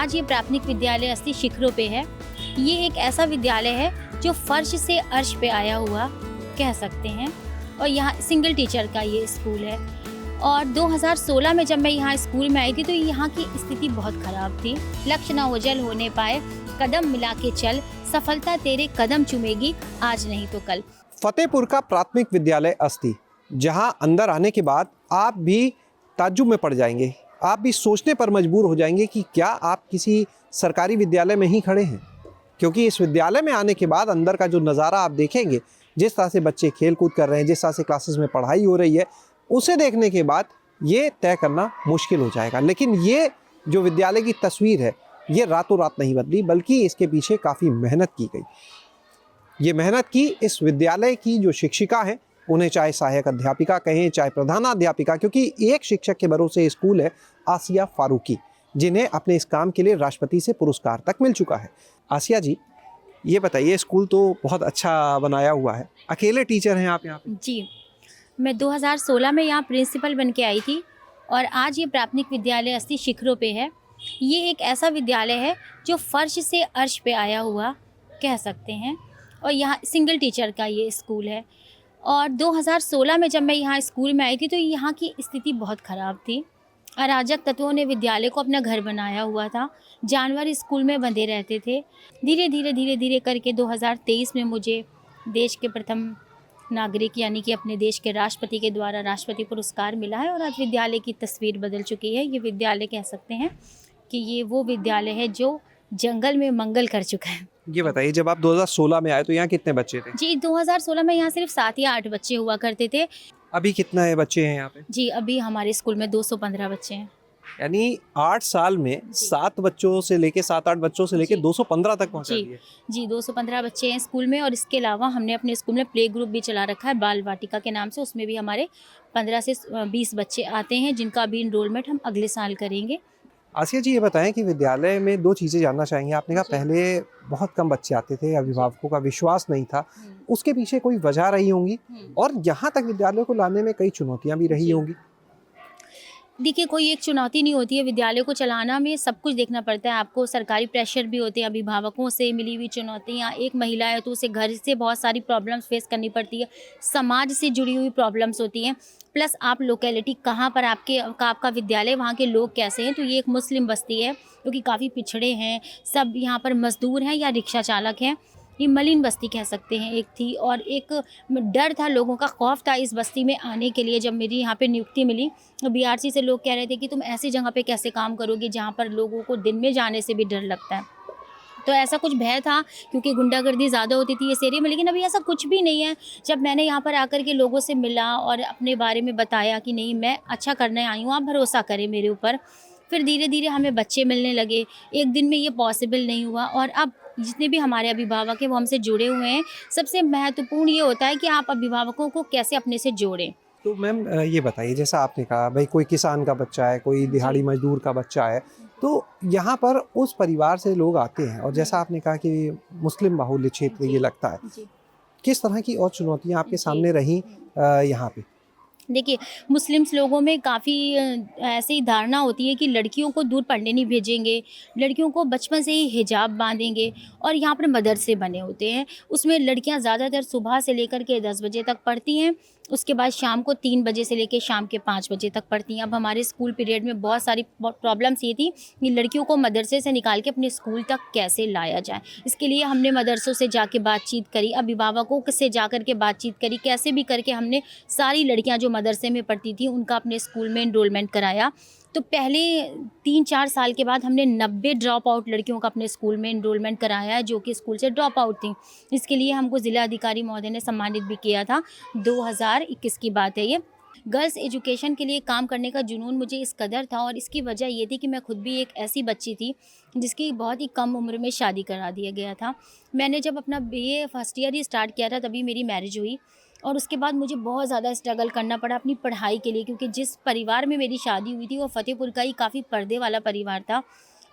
आज ये प्राथमिक विद्यालय अस्थि शिखरों पे है। ये एक ऐसा विद्यालय है जो फर्श से अर्श पे आया हुआ कह सकते हैं और यहाँ सिंगल टीचर का ये स्कूल है। और 2016 में जब मैं यहाँ स्कूल में आई थी तो यहाँ की स्थिति बहुत ख़राब थी। लक्ष्य न ओझल होने पाए, कदम मिला के चल, सफलता तेरे कदम चूमेगी आज नहीं तो कल। फतेहपुर का प्राथमिक विद्यालय अस्थि, जहां अंदर आने के बाद आप भी ताज्जुब में पड़ जाएंगे, आप भी सोचने पर मजबूर हो जाएंगे कि क्या आप किसी सरकारी विद्यालय में ही खड़े हैं। क्योंकि इस विद्यालय में आने के बाद अंदर का जो नज़ारा आप देखेंगे, जिस तरह से बच्चे खेल कूद कर रहे हैं, जिस तरह से क्लासेस में पढ़ाई हो रही है, उसे देखने के बाद ये तय करना मुश्किल हो जाएगा। लेकिन ये जो विद्यालय की तस्वीर है, ये रातों रात नहीं बदली, बल्कि इसके पीछे काफ़ी मेहनत की गई। ये मेहनत की इस विद्यालय की जो शिक्षिका हैं, उन्हें चाहे सहायक अध्यापिका कहें, चाहे प्रधानाध्यापिका, क्योंकि एक शिक्षक के भरोसे स्कूल है, आसिया फारूकी, जिन्हें अपने इस काम के लिए राष्ट्रपति से पुरस्कार तक मिल चुका है। आसिया जी, ये बताइए, स्कूल तो बहुत अच्छा बनाया हुआ है, अकेले टीचर हैं आप यहाँ पे? जी, मैं 2016 में यहाँ प्रिंसिपल बन के आई थी और आज ये प्राथमिक विद्यालय अस्थि शिखरों पे है। ये एक ऐसा विद्यालय है जो फर्श से अर्श पे आया हुआ कह सकते हैं और यहाँ सिंगल टीचर का ये स्कूल है। और 2016 में जब मैं यहाँ स्कूल में आई थी तो यहाँ की स्थिति बहुत ख़राब थी। अराजक तत्वों ने विद्यालय को अपना घर बनाया हुआ था। जानवर स्कूल में बंधे रहते थे। धीरे धीरे करके 2023 में मुझे देश के प्रथम नागरिक यानी कि अपने देश के राष्ट्रपति के द्वारा राष्ट्रपति पुरस्कार मिला है और आज विद्यालय की तस्वीर बदल चुकी है। ये विद्यालय कह सकते हैं कि ये वो विद्यालय है जो जंगल में मंगल कर चुका है। ये बताइए, जब आप 2016 में आए तो यहाँ कितने बच्चे थे? जी, 2016 में यहाँ सिर्फ 7 या 8 बच्चे हुआ करते थे। अभी कितना बच्चे हैं यहाँ पे? जी, अभी हमारे स्कूल में 215 बच्चे हैं। यानी 8 साल में 7 बच्चों से लेके 7-8 बच्चों से लेके 215 तक पहुँचा दिए। जी, 215 बच्चे हैं स्कूल में और इसके अलावा हमने अपने स्कूल में प्ले ग्रुप भी चला रखा है बाल वाटिका के नाम से। उसमें भी हमारे 15 से 20 बच्चे आते हैं, जिनका अभी इनरोलमेंट हम अगले साल करेंगे। आसिया जी, ये बताएं कि विद्यालय में 2 चीज़ें जानना चाहेंगे। आपने कहा पहले बहुत कम बच्चे आते थे, अभिभावकों का विश्वास नहीं था, उसके पीछे कोई वजह रही होंगी और यहाँ तक विद्यालय को लाने में कई चुनौतियाँ भी रही होंगी। देखिए, कोई एक चुनौती नहीं होती है विद्यालय को चलाना में, सब कुछ देखना पड़ता है आपको। सरकारी प्रेशर भी होते हैं, अभिभावकों से मिली हुई चुनौतियाँ। एक महिला है तो उसे घर से बहुत सारी प्रॉब्लम्स फेस करनी पड़ती है, समाज से जुड़ी हुई प्रॉब्लम्स होती हैं, प्लस आप लोकेलिटी कहाँ पर आपका विद्यालय, वहाँ के लोग कैसे हैं। तो ये एक मुस्लिम बस्ती है जो कि काफ़ी पिछड़े हैं, सब यहाँ पर मजदूर हैं या रिक्शा चालक हैं। ये मलिन बस्ती कह सकते हैं एक थी और एक डर था, लोगों का खौफ था इस बस्ती में आने के लिए। जब मेरी यहाँ पे नियुक्ति मिली तो बीआरसी से लोग कह रहे थे कि तुम ऐसी जगह पे कैसे काम करोगे जहाँ पर लोगों को दिन में जाने से भी डर लगता है। तो ऐसा कुछ भय था क्योंकि गुंडागर्दी ज़्यादा होती थी इस एरिया में, लेकिन अभी ऐसा कुछ भी नहीं है। जब मैंने यहाँ पर आकर के लोगों से मिला और अपने बारे में बताया कि नहीं, मैं अच्छा करने आई हूँ, आप भरोसा करें मेरे ऊपर, फिर धीरे धीरे हमें बच्चे मिलने लगे। एक दिन में ये पॉसिबल नहीं हुआ और अब जितने भी हमारे अभिभावक हैं वो हमसे जुड़े हुए हैं। सबसे महत्वपूर्ण ये होता है कि आप अभिभावकों को कैसे अपने से जोड़ें। तो मैम, ये बताइए, जैसा आपने कहा भाई कोई किसान का बच्चा है, कोई दिहाड़ी मजदूर का बच्चा है, तो यहाँ पर उस परिवार से लोग आते हैं और जैसा आपने कहा कि मुस्लिम बाहुल्य क्षेत्र ये लगता है, किस तरह की और चुनौतियाँ आपके सामने रहीं यहाँ पे? देखिए, मुस्लिम्स लोगों में काफ़ी ऐसी धारणा होती है कि लड़कियों को दूर पढ़ने नहीं भेजेंगे, लड़कियों को बचपन से ही हिजाब बांधेंगे और यहाँ पर मदरसे बने होते हैं। उसमें लड़कियाँ ज़्यादातर सुबह से लेकर के 10 बजे तक पढ़ती हैं, उसके बाद शाम को 3 बजे से लेकर शाम के 5 बजे तक पढ़ती हैं। अब हमारे स्कूल पीरियड में बहुत सारी प्रॉब्लम्स ये थी कि लड़कियों को मदरसे से निकाल के अपने स्कूल तक कैसे लाया जाए। इसके लिए हमने मदरसों से जाके बातचीत करी, अभिभावकों से जा कर के बातचीत करी, कैसे भी करके हमने सारी लड़कियां जो मदरसे में पढ़ती थी उनका अपने स्कूल में इनरोलमेंट कराया। तो पहले 3-4 साल के बाद हमने 90 ड्रॉप आउट लड़कियों का अपने स्कूल में इनरोलमेंट कराया है जो कि स्कूल से ड्रॉप आउट थी। इसके लिए हमको ज़िला अधिकारी महोदय ने सम्मानित भी किया था। 2021 की बात है ये। गर्ल्स एजुकेशन के लिए काम करने का जुनून मुझे इस कदर था और इसकी वजह ये थी कि मैं खुद भी एक ऐसी बच्ची थी जिसकी बहुत ही कम उम्र में शादी करा दिया गया था। मैंने जब अपना बीए फर्स्ट ईयर ही स्टार्ट किया था तभी मेरी मैरिज हुई और उसके बाद मुझे बहुत ज़्यादा स्ट्रगल करना पड़ा अपनी पढ़ाई के लिए, क्योंकि जिस परिवार में मेरी शादी हुई थी वो फतेहपुर का ही काफ़ी पर्दे वाला परिवार था।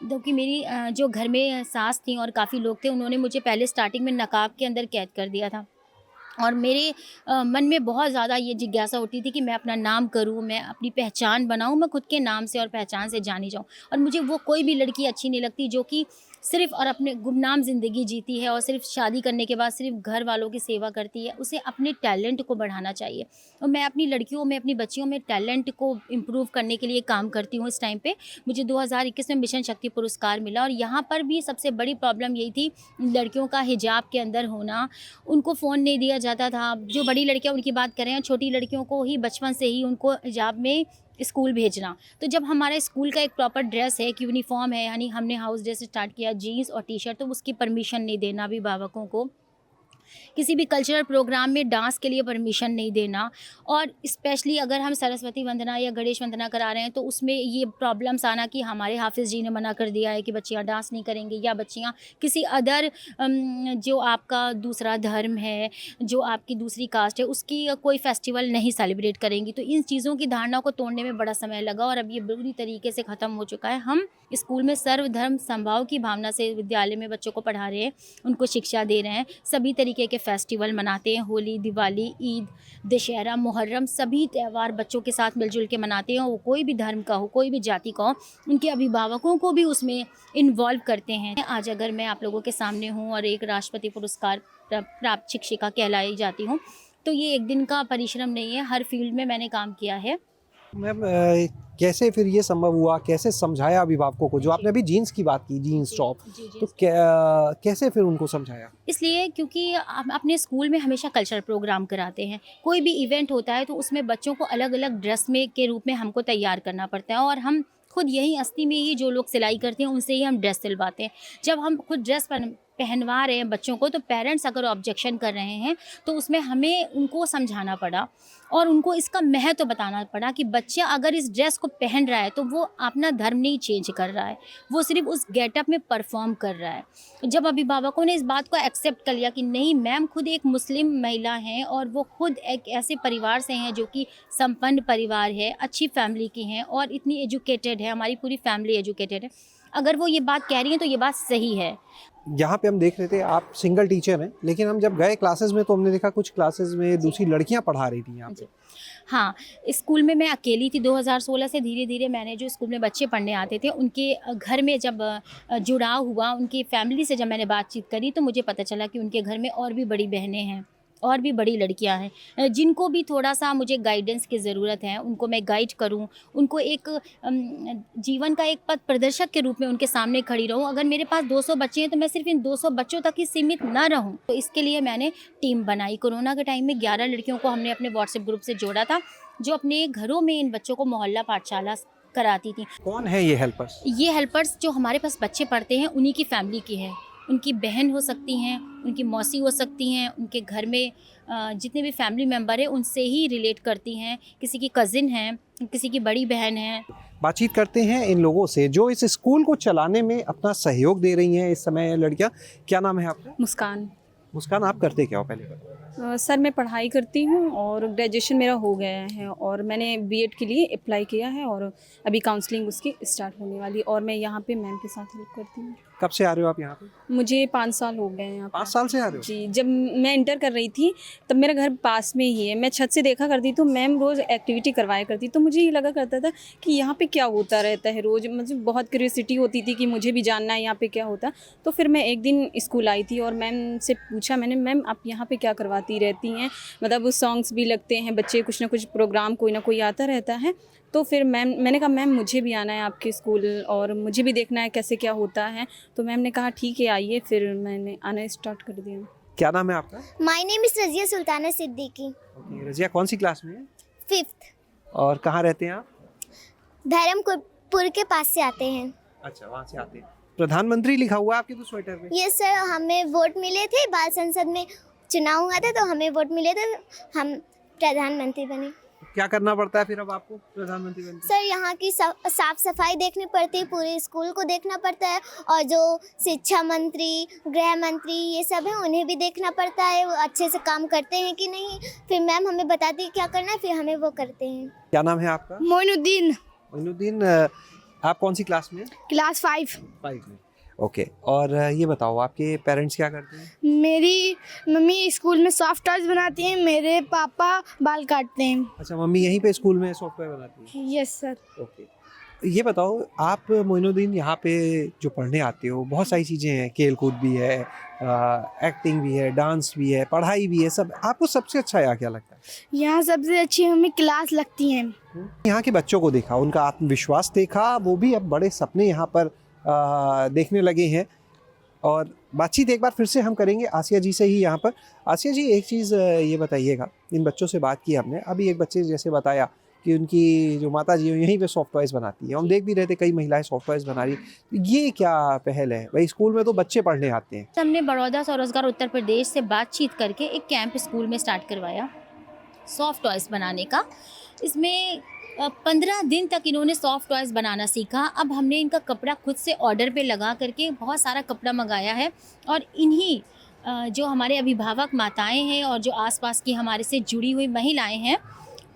क्योंकि मेरी जो घर में सास थी और काफ़ी लोग थे, उन्होंने मुझे पहले स्टार्टिंग में नकाब के अंदर कैद कर दिया था। और मेरे मन में बहुत ज़्यादा ये जिज्ञासा होती थी कि मैं अपना नाम करूँ, मैं अपनी पहचान बनाऊँ, मैं खुद के नाम से और पहचान से जानी जाऊँ। और मुझे वो कोई भी लड़की अच्छी नहीं लगती जो कि सिर्फ़ और अपने गुमनाम ज़िंदगी जीती है और सिर्फ़ शादी करने के बाद सिर्फ़ घर वालों की सेवा करती है। उसे अपने टैलेंट को बढ़ाना चाहिए और मैं अपनी लड़कियों में, अपनी बच्चियों में टैलेंट को इम्प्रूव करने के लिए काम करती हूँ इस टाइम पे। मुझे 2021 में मिशन शक्ति पुरस्कार मिला और यहाँ पर भी सबसे बड़ी प्रॉब्लम यही थी, लड़कियों का हिजाब के अंदर होना। उनको फ़ोन नहीं दिया जाता था। जो बड़ी लड़कियाँ उनकी बात कर रहे हैं, छोटी लड़कियों को ही बचपन से ही उनको हिजाब में स्कूल भेजना। तो जब हमारे स्कूल का एक प्रॉपर ड्रेस है, एक यूनिफ़ॉर्म है, यानी हमने हाउस ड्रेस स्टार्ट किया, जीन्स और टी-शर्ट, तो उसकी परमिशन नहीं देना अभिभावकों को। किसी भी कल्चरल प्रोग्राम में डांस के लिए परमिशन नहीं देना और स्पेशली अगर हम सरस्वती वंदना या गणेश वंदना करा रहे हैं तो उसमें ये प्रॉब्लम्स आना कि हमारे हाफिज़ जी ने मना कर दिया है कि बच्चियां डांस नहीं करेंगी या बच्चियां किसी अदर जो आपका दूसरा धर्म है, जो आपकी दूसरी कास्ट है, उसकी कोई फेस्टिवल नहीं सेलिब्रेट करेंगी। तो इन चीज़ों की धारणा को तोड़ने में बड़ा समय लगा और अब ये पूरी तरीके से ख़त्म हो चुका है। हम स्कूल में सर्वधर्म समभाव की भावना से विद्यालय में बच्चों को पढ़ा रहे हैं, उनको शिक्षा दे रहे हैं। सभी तरीके के फेस्टिवल मनाते हैं, होली, दिवाली, ईद, दशहरा, मुहर्रम, सभी त्यौहार बच्चों के साथ मिलजुल के मनाते हैं। वो कोई भी धर्म का हो, कोई भी जाति का हो, उनके अभिभावकों को भी उसमें इन्वॉल्व करते हैं। आज अगर मैं आप लोगों के सामने हूँ और एक राष्ट्रपति पुरस्कार प्राप्त शिक्षिका कहलाई जाती हूँ, तो ये एक दिन का परिश्रम नहीं है, हर फील्ड में मैंने काम किया है। मैम कैसे फिर ये संभव हुआ, कैसे समझाया अभिभावकों को? जो आपने अभी जीन्स की बात की, जीन्स टॉप, तो कैसे फिर उनको समझाया? इसलिए क्योंकि हम अपने स्कूल में हमेशा कल्चरल प्रोग्राम कराते हैं। कोई भी इवेंट होता है तो उसमें बच्चों को अलग-अलग ड्रेस में के रूप में हमको तैयार करना पड़ता है और हम खुद यही अस्ती में ही जो लोग सिलाई करते हैं उनसे ही हम ड्रेस सिलवाते हैं। जब हम खुद ड्रेस पहनवा रहे हैं बच्चों को तो पेरेंट्स अगर ऑब्जेक्शन कर रहे हैं तो उसमें हमें उनको समझाना पड़ा और उनको इसका महत्व बताना पड़ा कि बच्चा अगर इस ड्रेस को पहन रहा है तो वो अपना धर्म नहीं चेंज कर रहा है, वो सिर्फ उस गेटअप में परफॉर्म कर रहा है। जब अभिभावकों ने इस बात को एक्सेप्ट कर लिया कि नहीं, मैम खुद एक मुस्लिम महिला हैं और वो खुद एक ऐसे परिवार से हैं जो कि संपन्न परिवार है, अच्छी फैमिली की हैं और इतनी एजुकेटेड है, हमारी पूरी फैमिली एजुकेटेड है, अगर वो ये बात कह रही हैं तो ये बात सही है। यहाँ पे हम देख रहे थे आप सिंगल टीचर हैं, लेकिन हम जब गए क्लासेस में तो हमने देखा कुछ क्लासेस में दूसरी लड़कियाँ पढ़ा रही थी यहाँ पे। हाँ, स्कूल में मैं अकेली थी। 2016 से धीरे-धीरे मैंने जो स्कूल में बच्चे पढ़ने आते थे, उनके घर में जब जुड़ाव हुआ, उनकी फैमिली से जब मैंने बातचीत करी, तो मुझे पता चला कि उनके घर में और भी बड़ी बहनें हैं और भी बड़ी लड़कियां हैं, जिनको भी थोड़ा-सा मुझे गाइडेंस की ज़रूरत है। उनको मैं गाइड करूं, उनको एक जीवन का एक पथ प्रदर्शक के रूप में उनके सामने खड़ी रहूं। अगर मेरे पास 200 बच्चे हैं, तो मैं सिर्फ इन 200 बच्चों तक ही सीमित ना रहूं। तो इसके लिए मैंने टीम बनाई। कोरोना के टाइम में 11 लड़कियों को हमने अपने व्हाट्सएप ग्रुप से जोड़ा था, जो अपने घरों में इन बच्चों को मोहल्ला पाठशाला कराती थी। कौन है ये हेल्पर्स? ये हेल्पर्स जो हमारे पास बच्चे पढ़ते हैं, उन्हीं की फैमिली की हैं। उनकी बहन हो सकती हैं, उनकी मौसी हो सकती हैं, उनके घर में जितने भी फैमिली मेम्बर हैं उनसे ही रिलेट करती हैं। किसी की कज़िन हैं, किसी की बड़ी बहन है। बातचीत करते हैं इन लोगों से जो इस स्कूल को चलाने में अपना सहयोग दे रही हैं इस समय लड़कियां। क्या नाम है आपका? मुस्कान। मुस्कान, आप करते क्या हो पहले? सर मैं पढ़ाई करती हूँ और ग्रेजुएशन मेरा हो गया है और मैंने बीएड के लिए अप्लाई किया है और अभी काउंसलिंग उसकी स्टार्ट होने वाली और मैं यहाँ पे मैम के साथ हेल्प करती हूँ। कब से आ रहे हो आप यहाँ पे? मुझे 5 साल हो गए हैं यहाँ पे। 5 साल से आ रहे हो? जी, जब मैं इंटर कर रही थी तब मेरा घर पास में ही है। मैं छत से देखा करती तो मैम रोज़ एक्टिविटी करवाया करती, तो मुझे ये लगा करता था कि यहाँ पे क्या होता रहता है रोज़। मुझे बहुत क्यूरियोसिटी होती थी कि मुझे भी जानना है यहाँ पे क्या होता। तो फिर मैं एक दिन स्कूल आई थी और मैम से पूछा मैंने, मैम आप यहाँ पे क्या करवाती रहती हैं? मतलब सॉन्ग्स भी लगते हैं, बच्चे कुछ ना कुछ प्रोग्राम कोई ना कोई आता रहता है। तो फिर मैंने कहा मैम मुझे भी आना है आपके स्कूल और मुझे भी देखना है कैसे क्या होता है। तो मैम ने कहा ठीक है आइए, फिर मैंने आना स्टार्ट कर दिया। क्या नाम है आपका? My name is Razia Sultana Siddiqui. Razia कौन सी क्लास में है? 5th। और कहाँ रहते हैं आप? धर्मपुर के पास से आते हैं। अच्छा, वहाँ से आते हैं। प्रधानमंत्री लिखा हुआ है आपके तो स्वेटर पे। यस सर, हमें वोट मिले थे, बाल संसद में चुनाव हुआ था तो हमें वोट मिले थे, हम प्रधानमंत्री बने। क्या करना पड़ता है फिर अब आपको प्रधानमंत्री बनने? सर यहाँ की साफ सफाई देखनी पड़ती है, पूरे स्कूल को देखना पड़ता है और जो शिक्षा मंत्री, गृह मंत्री ये सब हैं उन्हें भी देखना पड़ता है, वो अच्छे से काम करते हैं कि नहीं। फिर मैम हमें बताती है क्या करना है, फिर हमें वो करते हैं। क्या नाम है आपका? मोइनुद्दीन। मोइनुद्दीन, आप कौन सी क्लास में? क्लास 5। 5 में। ओके, और ये बताओ आपके पेरेंट्स क्या करते हैं? मेरी मम्मी स्कूल में सॉफ्ट टॉयज बनाती हैं, मेरे पापा बाल काटते हैं। अच्छा, मम्मी यहीं पे स्कूल में सॉफ्टवेयर बनाती है? Yes sir. ओके, ये बताओ आप मोइनुद्दीन यहाँ पे जो पढ़ने आते हो, बहुत सारी चीज़ें हैं, खेल कूद भी है, एक्टिंग भी है, डांस भी है, पढ़ाई भी है, सब। आपको सबसे अच्छा यहाँ क्या लगता है? यहाँ सबसे अच्छी हमें क्लास लगती हैं। यहाँ के बच्चों को देखा, उनका आत्मविश्वास देखा, वो भी अब बड़े सपने यहाँ पर देखने लगे हैं। और बातचीत एक बार फिर से हम करेंगे आसिया जी से ही यहाँ पर। आसिया जी, एक चीज़ ये बताइएगा, इन बच्चों से बात की हमने, अभी एक बच्चे जैसे बताया कि उनकी जो माता जी यहीं पे सॉफ्ट टॉयज़ बनाती हैं, हम देख भी रहे थे कई महिलाएं सॉफ्ट टॉयज़ बना रही, तो ये क्या पहल है भाई? स्कूल में तो बच्चे पढ़ने आते हैं। हमने बड़ौदा स्वरोजगार उत्तर प्रदेश से बातचीत करके एक कैंप स्कूल में स्टार्ट करवाया सॉफ्ट टॉयज़ बनाने का। इसमें 15 दिन तक इन्होंने सॉफ्ट टॉयज़ बनाना सीखा। अब हमने इनका कपड़ा खुद से ऑर्डर पे लगा करके बहुत सारा कपड़ा मंगाया है, और इन्हीं जो हमारे अभिभावक माताएं हैं और जो आसपास की हमारे से जुड़ी हुई महिलाएं हैं,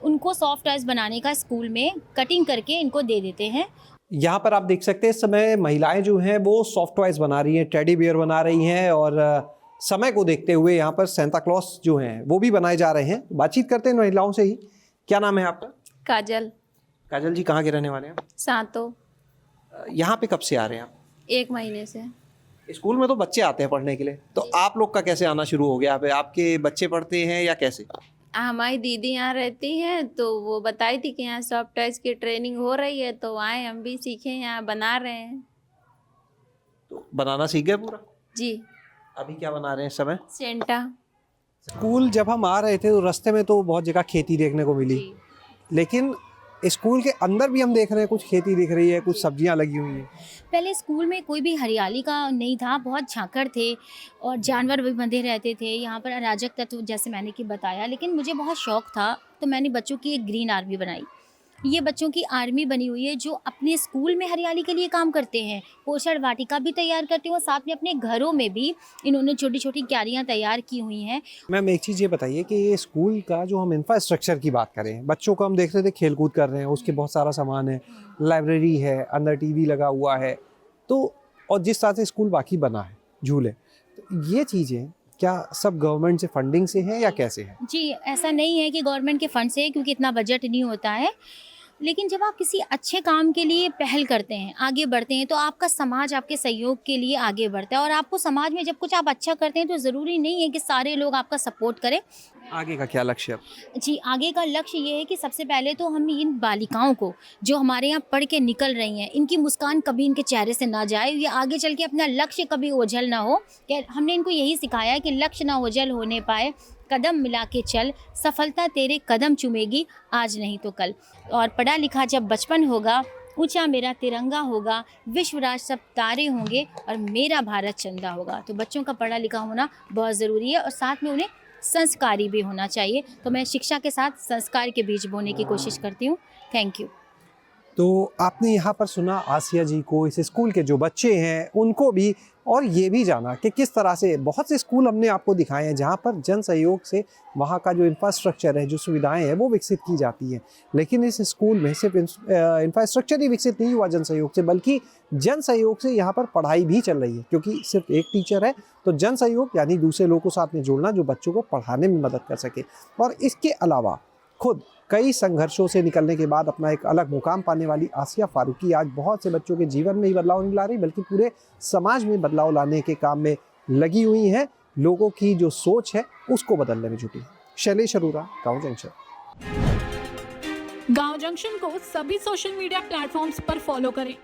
उनको सॉफ्ट टॉयज़ बनाने का स्कूल में कटिंग करके इनको दे देते हैं। यहाँ पर आप देख सकते हैं इस समय महिलाएं जो हैं वो सॉफ्ट टॉयज़ बना रही हैं, टेडी बियर बना रही हैं, और समय को देखते हुए यहाँ पर सेंटा क्लॉस जो हैं वो भी बनाए जा रहे हैं। बातचीत करते हैं महिलाओं से ही। क्या नाम है आपका? काजल। काजल जी, कहाँ के रहने वाले हैं? सातो। यहाँ पे कब से आ रहे हैं आप? 1 महीने से। स्कूल में तो बच्चे आते हैं पढ़ने के लिए, तो आप लोग का कैसे आना शुरू हो गया? आपके बच्चे पढ़ते हैं या कैसे? हमारी दीदी यहाँ रहती है, तो वो बताई थी कि यहाँ सॉफ्ट टॉयज़ की ट्रेनिंग हो रही है, तो आए हम भी सीखें, यहाँ बना रहे हैं। तो बनाना सीख गए पूरा? जी। अभी क्या बना रहे हैं इस समय? सेंटा। स्कूल जब हम आ रहे थे तो रास्ते में तो बहुत जगह खेती देखने को मिली, लेकिन स्कूल के अंदर भी हम देख रहे हैं कुछ खेती दिख रही है, कुछ सब्जियां लगी हुई हैं। पहले स्कूल में कोई भी हरियाली का नहीं था, बहुत झांकड़ थे और जानवर भी बंधे रहते थे। यहाँ पर अराजक तत्व जैसे मैंने कि बताया, लेकिन मुझे बहुत शौक था, तो मैंने बच्चों की एक ग्रीन आर्मी बनाई। ये बच्चों की आर्मी बनी हुई है जो अपने स्कूल में हरियाली के लिए काम करते हैं, पोषण वाटिका भी तैयार करते हैं, और साथ में अपने घरों में भी इन्होंने छोटी छोटी क्यारियाँ तैयार की हुई हैं। मैम, एक चीज़ ये बताइए कि ये स्कूल का जो हम इंफ्रास्ट्रक्चर की बात करें, बच्चों को हम देख रहे थे खेल कूद कर रहे हैं, उसके बहुत सारा सामान है, लाइब्रेरी है, अंदर टीवी लगा हुआ है, तो और जिस तरह से स्कूल बाकी बना है, झूले, तो ये चीज़ें क्या सब गवर्नमेंट से फंडिंग से है या कैसे है? जी, ऐसा नहीं है कि गवर्नमेंट के फंड से, क्योंकि इतना बजट नहीं होता है। लेकिन जब आप किसी अच्छे काम के लिए पहल करते हैं, आगे बढ़ते हैं, तो आपका समाज आपके सहयोग के लिए आगे बढ़ता है। और आपको समाज में जब कुछ आप अच्छा करते हैं तो ज़रूरी नहीं है कि सारे लोग आपका सपोर्ट करें। आगे का क्या लक्ष्य है? जी, आगे का लक्ष्य ये है कि सबसे पहले तो हम इन बालिकाओं को जो हमारे यहाँ पढ़ के निकल रही हैं, इनकी मुस्कान कभी इनके चेहरे से ना जाए, ये आगे चल के अपना लक्ष्य कभी ओझल ना हो। कि हमने इनको यही सिखाया है कि लक्ष्य ना ओझल होने पाए, कदम मिला के चल, सफलता तेरे कदम चूमेगी आज नहीं तो कल। और पढ़ा लिखा जब बचपन होगा, ऊंचा मेरा तिरंगा होगा, विश्वराज सब तारे होंगे और मेरा भारत चंदा होगा। तो बच्चों का पढ़ा लिखा होना बहुत ज़रूरी है, और साथ में उन्हें संस्कारी भी होना चाहिए। तो मैं शिक्षा के साथ संस्कार के बीज बोने की कोशिश करती हूँ। Thank you. तो आपने यहाँ पर सुना आसिया जी को, इस स्कूल के जो बच्चे हैं उनको भी, और ये भी जाना कि किस तरह से बहुत से स्कूल हमने आपको दिखाए हैं जहाँ पर जन सहयोग से वहाँ का जो इंफ्रास्ट्रक्चर है, जो सुविधाएं हैं वो विकसित की जाती हैं। लेकिन इस स्कूल में सिर्फ इंफ्रास्ट्रक्चर ही विकसित नहीं हुआ जन सहयोग से, बल्कि जन सहयोग से यहाँ पर पढ़ाई भी चल रही है, क्योंकि सिर्फ एक टीचर है, तो जन सहयोग यानी दूसरे लोगों को साथ में जोड़ना जो बच्चों को पढ़ाने में मदद कर सके। और इसके अलावा खुद कई संघर्षों से निकलने के बाद अपना एक अलग मुकाम पाने वाली आसिया फारूकी आज बहुत से बच्चों के जीवन में ही बदलाव नहीं ला रही, बल्कि पूरे समाज में बदलाव लाने के काम में लगी हुई हैं। लोगों की जो सोच है उसको बदलने में जुटी है। शैलेश अरोरा, गाँव जंक्शन। गाँव जंक्शन को सभी सोशल मीडिया प्लेटफॉर्म्स पर फॉलो करें।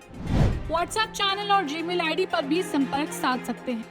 व्हाट्सएप चैनल और जीमेल आईडी पर भी संपर्क साध सकते हैं।